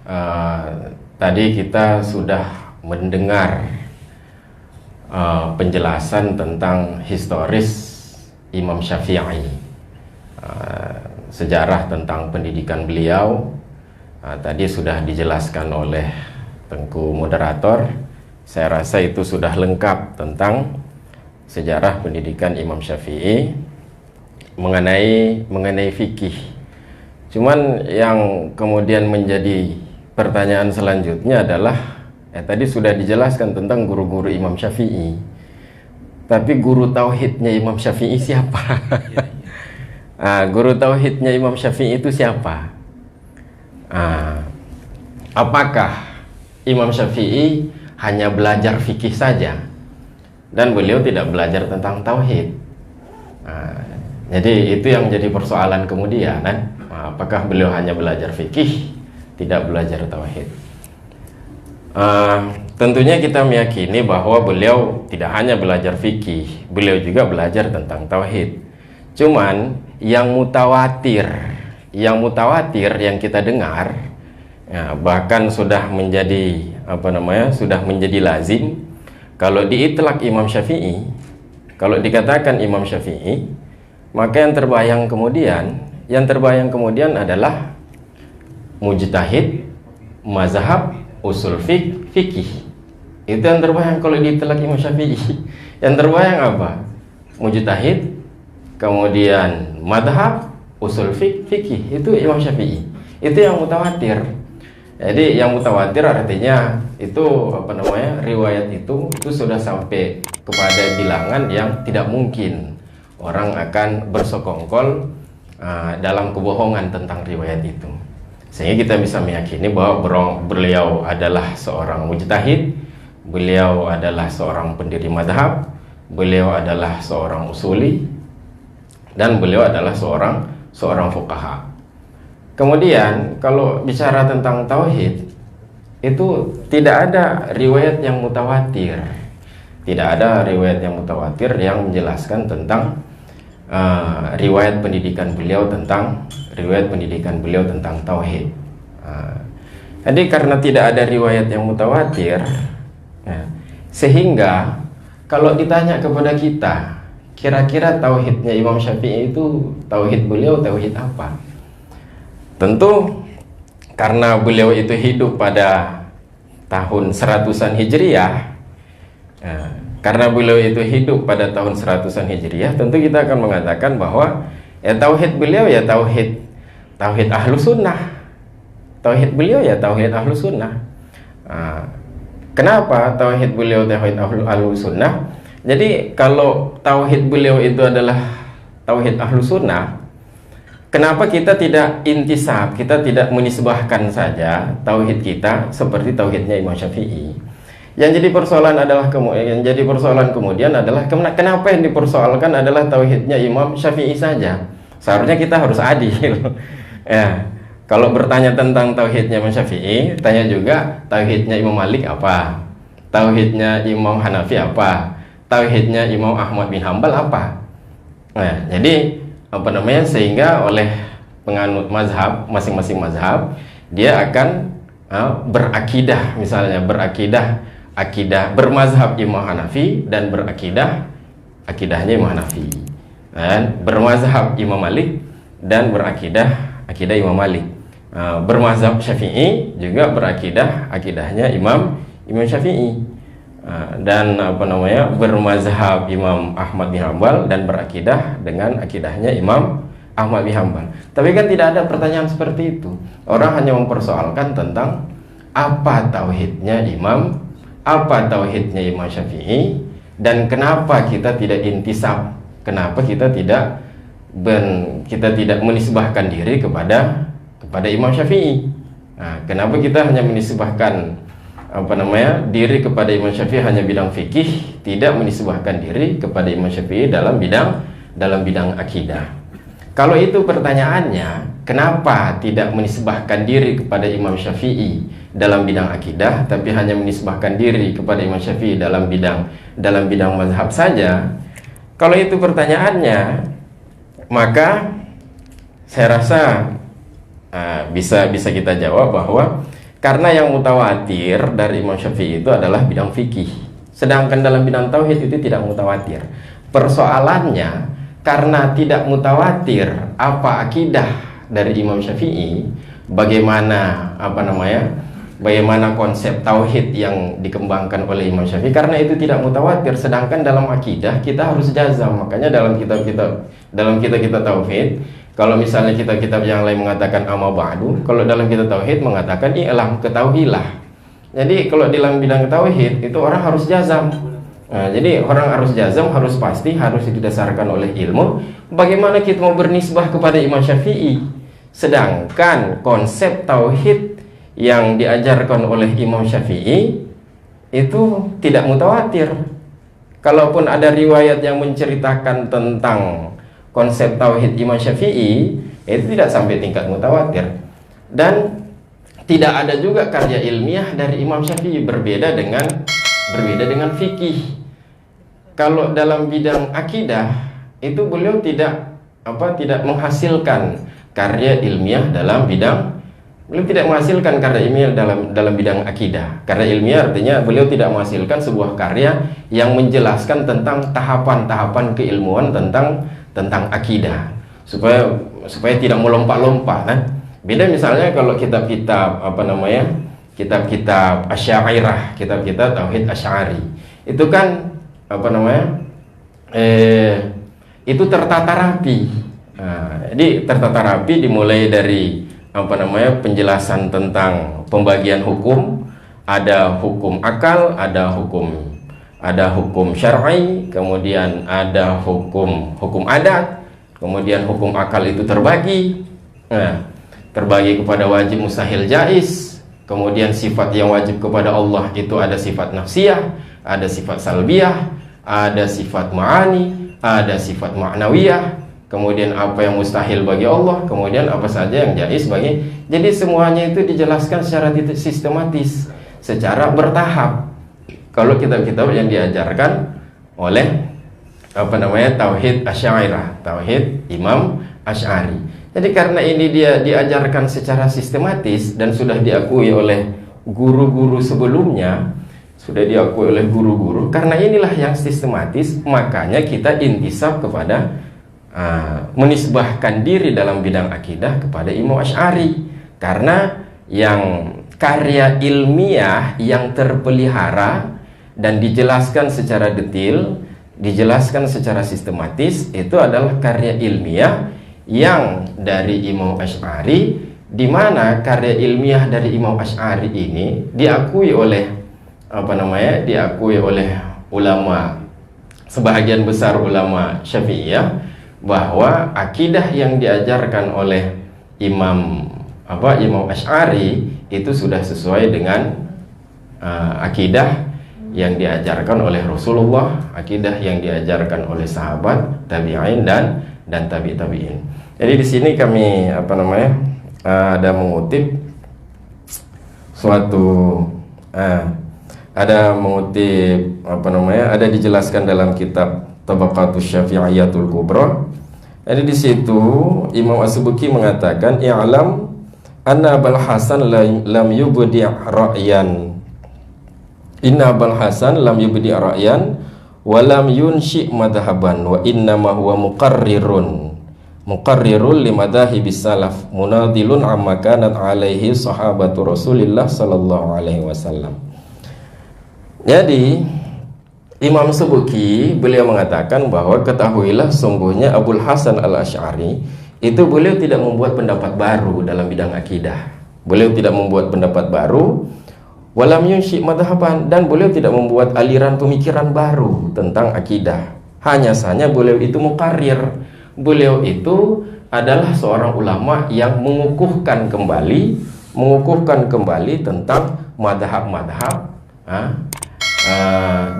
Eh, Tadi kita sudah mendengar penjelasan tentang historis Imam Syafi'i, sejarah tentang pendidikan beliau. Tadi sudah dijelaskan oleh Tengku moderator. Saya rasa itu sudah lengkap tentang sejarah pendidikan Imam Syafi'i mengenai fikih. Cuman yang kemudian menjadi pertanyaan selanjutnya adalah tadi sudah dijelaskan tentang guru-guru Imam Syafi'i. Tapi guru tauhidnya Imam Syafi'i siapa? Guru tauhidnya Imam Syafi'i itu siapa? Apakah Imam Syafi'i hanya belajar fikih saja dan beliau tidak belajar tentang tauhid? Jadi itu yang jadi persoalan kemudian, kan? Apakah beliau hanya belajar fikih, tidak belajar tauhid? Tentunya kita meyakini bahwa beliau tidak hanya belajar fikih, beliau juga belajar tentang tauhid. Cuman yang mutawatir yang kita dengar, bahkan sudah menjadi sudah menjadi lazim, kalau diitlaq Imam Syafi'i, kalau dikatakan Imam Syafi'i, maka yang terbayang kemudian adalah mujtahid, mazhab, usul fikih. Itu yang terbayang kalau diitlaq Imam Syafi'i. Yang terbayang apa? Mujtahid, kemudian madhab, usul fikih. Itu Imam Syafi'i. Itu yang mutawatir. Jadi yang mutawatir artinya itu riwayat itu sudah sampai kepada bilangan yang tidak mungkin orang akan bersekongkol dalam kebohongan tentang riwayat itu. Sehingga kita bisa meyakini bahwa beliau adalah seorang mujtahid, beliau adalah seorang pendiri madhab, beliau adalah seorang usuli, dan beliau adalah seorang fuqaha. Kemudian kalau bicara tentang tauhid, itu tidak ada riwayat yang mutawatir. Tidak ada riwayat yang mutawatir yang menjelaskan tentang riwayat pendidikan beliau tentang tauhid. Jadi karena tidak ada riwayat yang mutawatir, sehingga kalau ditanya kepada kita, kira-kira tauhidnya Imam Syafi'i itu, tauhid beliau tauhid apa? Tentu karena beliau itu hidup pada tahun 100-an Hijriah, karena beliau itu hidup pada tahun 100-an Hijriah, tentu kita akan mengatakan bahwa tauhid beliau ya tauhid Ahlus Sunnah. Tauhid beliau ya tauhid Ahlus Sunnah. Kenapa tauhid beliau tauhid Ahlus Sunnah? Jadi kalau tauhid beliau itu adalah tauhid Ahlus Sunnah, kenapa kita tidak intisab, kita tidak menisbahkan saja tauhid kita seperti tauhidnya Imam Syafi'i? Yang jadi persoalan kemudian adalah kenapa yang dipersoalkan adalah tauhidnya Imam Syafi'i saja? Seharusnya kita harus adil. Kalau bertanya tentang tauhidnya Imam Syafi'i, tanya juga tauhidnya Imam Malik apa? Tauhidnya Imam Hanafi apa? Tauhidnya Imam Ahmad bin Hambal apa? Jadi sehingga oleh penganut mazhab, masing-masing mazhab, dia akan berakidah, misalnya akidah bermazhab Imam Hanafi dan akidahnya Imam Hanafi, dan bermazhab Imam Malik dan akidah Imam Malik. Bermazhab Syafi'i juga akidahnya Imam Syafi'i, dan bermazhab Imam Ahmad bin Hambal dan berakidah dengan akidahnya Imam Ahmad bin Hambal. Tapi kan tidak ada pertanyaan seperti itu. Orang hanya mempersoalkan tentang apa tauhidnya Imam Syafi'i, dan kenapa kita tidak intisab, kenapa kita tidak menisbahkan diri kepada Imam Syafi'i. Kenapa kita hanya menisbahkan diri kepada Imam Syafi'i hanya bidang fikih, tidak menisbahkan diri kepada Imam Syafi'i dalam bidang akidah? Kalau itu pertanyaannya, kenapa tidak menisbahkan diri kepada Imam Syafi'i dalam bidang akidah, tapi hanya menisbahkan diri kepada Imam Syafi'i dalam bidang mazhab saja? Kalau itu pertanyaannya, maka saya rasa bisa kita jawab bahwa Karena yang mutawatir dari Imam Syafi'i itu adalah bidang fikih. Sedangkan dalam bidang tauhid itu tidak mutawatir. Persoalannya, karena tidak mutawatir apa akidah dari Imam Syafi'i, bagaimana bagaimana konsep tauhid yang dikembangkan oleh Imam Syafi'i, karena itu tidak mutawatir. Sedangkan dalam akidah kita harus jazam. Makanya dalam kitab-kitab tauhid, kalau misalnya kitab-kitab yang lain mengatakan amma ba'du, kalau dalam kitab tauhid mengatakan i'lam, ketahuilah. Jadi kalau dalam bidang tauhid itu orang harus jazam. Nah, jadi orang harus jazam, harus pasti, harus didasarkan oleh ilmu. Bagaimana kita mau bernisbah kepada Imam Syafi'i? Sedangkan konsep tauhid yang diajarkan oleh Imam Syafi'i itu tidak mutawatir. Kalaupun ada riwayat yang menceritakan tentang konsep tauhid Imam Syafi'i, itu tidak sampai tingkat mutawatir. Dan tidak ada juga karya ilmiah dari Imam Syafi'i, berbeda dengan fikih. Kalau dalam bidang akidah itu beliau tidak menghasilkan karya ilmiah beliau tidak menghasilkan karya ilmiah dalam bidang akidah. Karya ilmiah artinya beliau tidak menghasilkan sebuah karya yang menjelaskan tentang tahapan-tahapan keilmuan tentang akidah, supaya tidak melompat-lompat kan. Beda misalnya kalau kitab-kitab kitab-kitab Asy'ariyah, kitab-kitab tauhid Asy'ari, itu kan itu tertata rapi. Nah, jadi tertata rapi dimulai dari penjelasan tentang pembagian hukum, ada hukum akal, ada hukum syar'i, kemudian ada hukum adat, kemudian hukum akal itu terbagi. Nah, terbagi kepada wajib, mustahil, jaiz. Kemudian sifat yang wajib kepada Allah itu ada sifat nafsiyah, ada sifat salbiyah, ada sifat ma'ani, ada sifat ma'nawiyah. Kemudian apa yang mustahil bagi Allah, kemudian apa saja yang jaiz bagi. Jadi semuanya itu dijelaskan secara sistematis, secara bertahap. Kalau kitab-kitab yang diajarkan oleh tauhid Asy'ariyah, tauhid Imam Asy'ari. Jadi karena ini dia diajarkan secara sistematis dan sudah diakui oleh guru-guru sebelumnya, karena inilah yang sistematis, makanya kita intisab kepada menisbahkan diri dalam bidang akidah kepada Imam Asy'ari. Karena yang karya ilmiah yang terpelihara dan dijelaskan secara detail, dijelaskan secara sistematis, itu adalah karya ilmiah yang dari Imam Asy'ari, di mana karya ilmiah dari Imam Asy'ari ini diakui oleh ulama, sebahagian besar ulama Syafi'iyah, bahwa akidah yang diajarkan oleh Imam Asy'ari itu sudah sesuai dengan akidah yang diajarkan oleh Rasulullah, akidah yang diajarkan oleh sahabat, tabi'in dan tabi'in. Jadi di sini kami ada mengutip ada dijelaskan dalam kitab Tabaqatus Syafi'iyatul Kubra. Jadi di situ Imam As-Subki mengatakan, i'lam anna Abul Hasan lam yubdi' ra'yan. Inna Abul Hasan lam yubdi' ra'yan wa lam yunshi' madhaban wa inna ma huwa muqarrirun li madhahibis salaf munadilun amma kanat alaihi sahabatu Rasulillah sallallahu alaihi wasallam. Jadi Imam Subki beliau mengatakan bahwa ketahuilah sungguhnya Abul Hasan al-Asy'ari itu beliau tidak membuat pendapat baru dalam bidang akidah. Beliau tidak membuat pendapat baru, walam yunshi' madhaban, dan beliau tidak membuat aliran pemikiran baru tentang akidah. Hanya saja beliau itu muqarrir. Beliau itu adalah seorang ulama yang mengukuhkan kembali tentang madhab-madhab,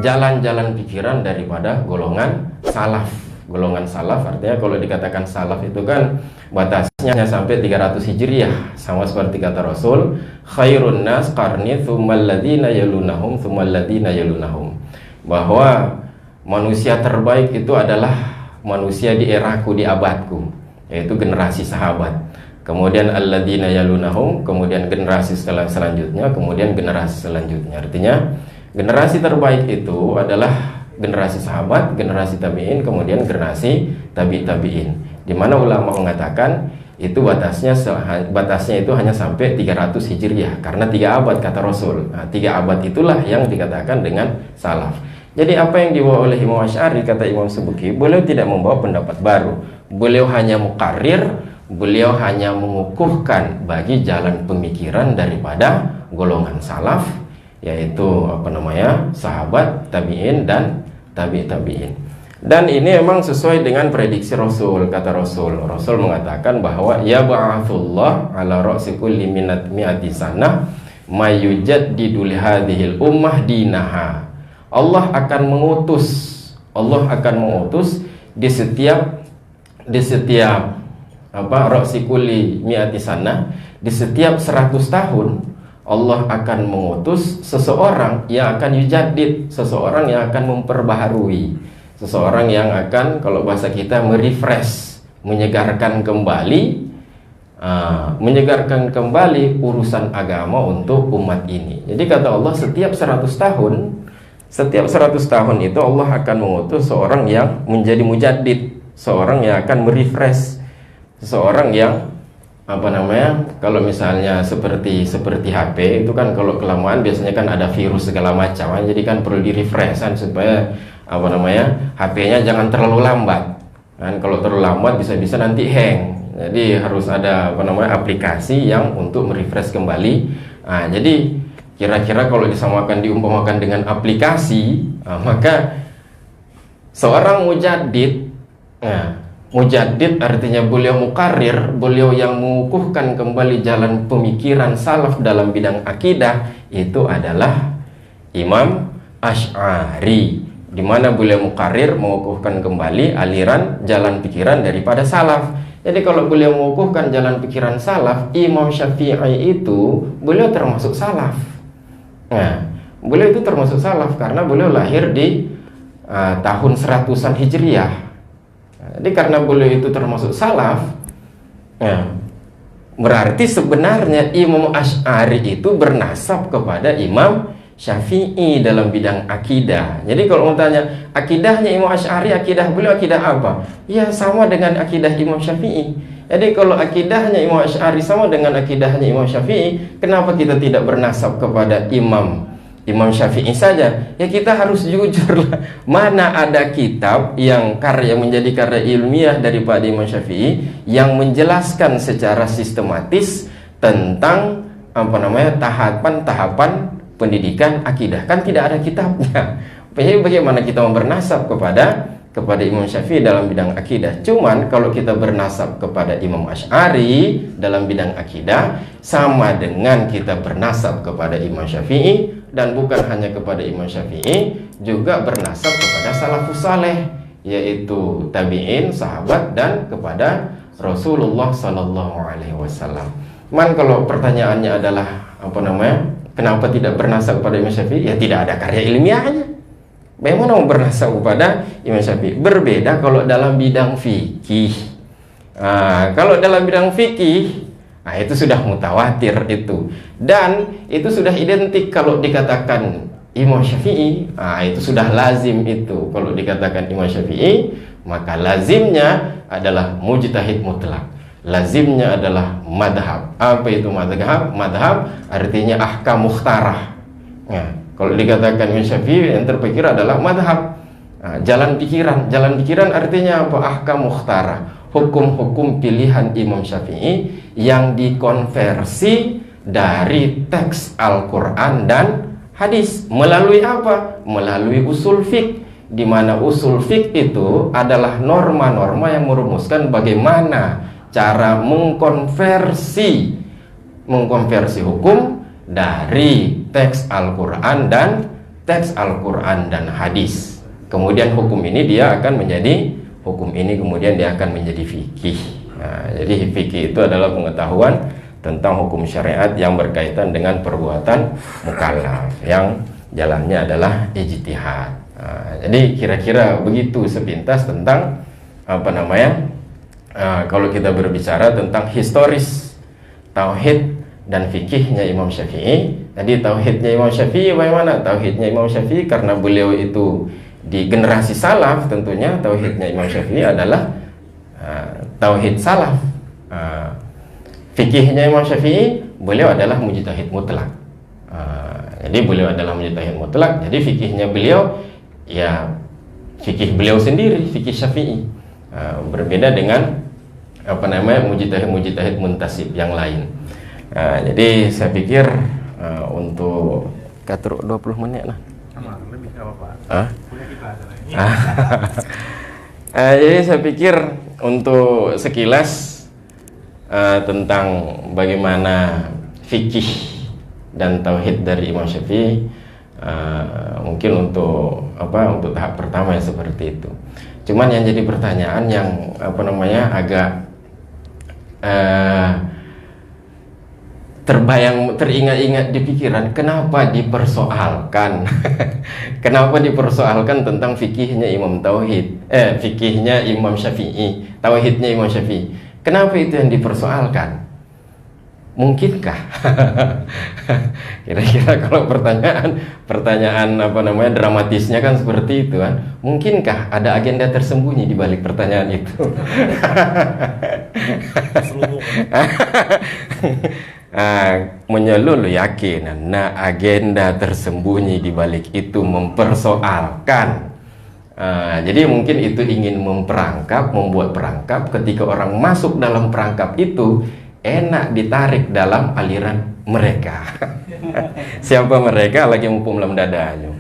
jalan-jalan pikiran daripada golongan salaf. Golongan salaf artinya kalau dikatakan salaf itu kan batasnya sampai 300 Hijriah, sama seperti kata Rasul, khairun nas qarni tsummal ladzina yalunahum tsummal ladzina yalunahum, bahwa manusia terbaik itu adalah manusia di eraku, di abadku, yaitu generasi sahabat. kemudian alladzina yalunahum, kemudian generasi selanjutnya, kemudian generasi selanjutnya. Artinya generasi terbaik itu adalah generasi sahabat, generasi tabi'in, kemudian generasi tabi'in. Di mana ulama mengatakan itu batasnya itu hanya sampai 300 Hijriah karena 3 abad kata Rasul. Nah, 3 abad itulah yang dikatakan dengan salaf. Jadi apa yang dibawa oleh Imam Asy'ari, kata Imam Subki, beliau tidak membawa pendapat baru. Beliau hanya muqarrir, beliau hanya mengukuhkan bagi jalan pemikiran daripada golongan salaf, yaitu sahabat, tabi'in dan tabi'in. Dan ini memang sesuai dengan prediksi Rasul. Kata Rasul mengatakan bahwa ya ba'athullah ala ra'si kulli mi'ati sanah may yujaddidu li hadhil ummah dinaha. Allah akan mengutus di setiap ra'si kulli mi'ati sanah, di setiap 100 tahun Allah akan mengutus seseorang yang akan yujaddid, seseorang yang akan memperbaharui, seseorang yang akan, kalau bahasa kita, merefresh, menyegarkan kembali urusan agama untuk umat ini. Jadi kata Allah, setiap 100 tahun itu Allah akan mengutus seorang yang menjadi mujaddid, seorang yang akan merefresh, seseorang yang kalau misalnya seperti HP itu kan kalau kelamaan biasanya kan ada virus segala macam, jadi kan perlu di refreshan supaya HP-nya jangan terlalu lambat kan. Kalau terlalu lambat bisa nanti hang, jadi harus ada aplikasi yang untuk merefresh kembali. Nah, jadi kira-kira kalau diumpamakan dengan aplikasi, maka seorang mujaddid, mujaddid artinya beliau muqarrir, beliau yang mengukuhkan kembali jalan pemikiran salaf dalam bidang akidah, itu adalah Imam Asy'ari, di mana beliau muqarrir, mengukuhkan kembali aliran jalan pikiran daripada salaf. Jadi kalau beliau mengukuhkan jalan pikiran salaf, Imam Syafi'i itu beliau termasuk salaf. Nah, beliau itu termasuk salaf karena beliau lahir di tahun 100-an Hijriah. Jadi karena beliau itu termasuk salaf, berarti sebenarnya Imam Asy'ari itu bernasab kepada Imam Syafi'i dalam bidang akidah. Jadi kalau mau tanya akidahnya Imam Asy'ari, akidah beliau akidah apa? Ya sama dengan akidah Imam Syafi'i. Jadi kalau akidahnya Imam Asy'ari sama dengan akidahnya Imam Syafi'i, kenapa kita tidak bernasab kepada Imam Syafi'i saja? Ya kita harus jujur lah. Mana ada kitab yang menjadi karya ilmiah daripada Imam Syafi'i yang menjelaskan secara sistematis tentang tahapan-tahapan pendidikan akidah? Kan tidak ada kitabnya. Jadi bagaimana kita mau bernasab kepada Imam Syafi'i dalam bidang akidah? Cuman kalau kita bernasab kepada Imam Asy'ari dalam bidang akidah, sama dengan kita bernasab kepada Imam Syafi'i, dan bukan hanya kepada Imam Syafi'i, juga bernasab kepada salafus saleh, yaitu tabi'in, sahabat, dan kepada Rasulullah sallallahu alaihi wasallam. Kalau pertanyaannya adalah kenapa tidak bernasab kepada Imam Syafi'i? Ya tidak ada karya ilmiahnya. Bagaimana mau bernasab kepada Imam Syafi'i? Berbeda kalau dalam bidang fikih. Kalau dalam bidang fikih, itu sudah mutawatir itu, dan itu sudah identik. Kalau dikatakan Imam Syafi'i, itu sudah lazim itu. Kalau dikatakan Imam Syafi'i, maka lazimnya adalah mujtahid mutlak, lazimnya adalah madhab. Apa itu madhab? Madhab artinya ahkam mukhtarah. Kalau dikatakan Imam Syafi'i, yang terpikir adalah madhab, jalan pikiran. Jalan pikiran artinya apa? Ahkam mukhtarah, hukum-hukum pilihan Imam Syafi'i yang dikonversi dari teks Al-Quran dan hadis. Melalui apa? Melalui usul fiqh, di mana usul fiqh itu adalah norma-norma yang merumuskan bagaimana cara mengkonversi hukum dari teks Al-Quran dan hadis. Kemudian hukum ini dia akan menjadi kemudian dia akan menjadi fikih. Jadi fikih itu adalah pengetahuan tentang hukum syariat yang berkaitan dengan perbuatan mukallaf, yang jalannya adalah ijtihad. Jadi kira-kira begitu sepintas tentang kalau kita berbicara tentang historis tauhid dan fikihnya Imam Syafi'i. Tadi tauhidnya Imam Syafi'i bagaimana? Tauhidnya Imam Syafi'i karena beliau itu di generasi salaf, tentunya tauhidnya Imam Syafi'i adalah tauhid salaf. Fikihnya Imam Syafi'i, beliau adalah mujtahid mutlak. Jadi beliau adalah mujtahid mutlak. Jadi fikihnya beliau ya fikih beliau sendiri, fikih Syafi'i. Berbeda dengan mujtahid muntasib yang lain. Jadi saya pikir untuk katruk 20 menit lah. Lebih apa-apa. Jadi saya pikir untuk sekilas tentang bagaimana fikih dan tauhid dari Imam Syafi'i, mungkin untuk tahap pertama yang seperti itu. Cuman yang jadi pertanyaan yang agak teringat-ingat di pikiran, kenapa dipersoalkan kenapa dipersoalkan tentang fikihnya fikihnya Imam Syafi'i, tauhidnya Imam Syafi'i. Kenapa itu yang dipersoalkan? Mungkinkah kira-kira kalau pertanyaan dramatisnya kan seperti itu kan, mungkinkah ada agenda tersembunyi di balik pertanyaan itu? Menyeluruh yakin, agenda tersembunyi di balik itu mempersoalkan. Jadi mungkin itu ingin membuat perangkap, ketika orang masuk dalam perangkap itu enak ditarik dalam aliran mereka. Siapa mereka? Lagi mumpung dalam dadanya.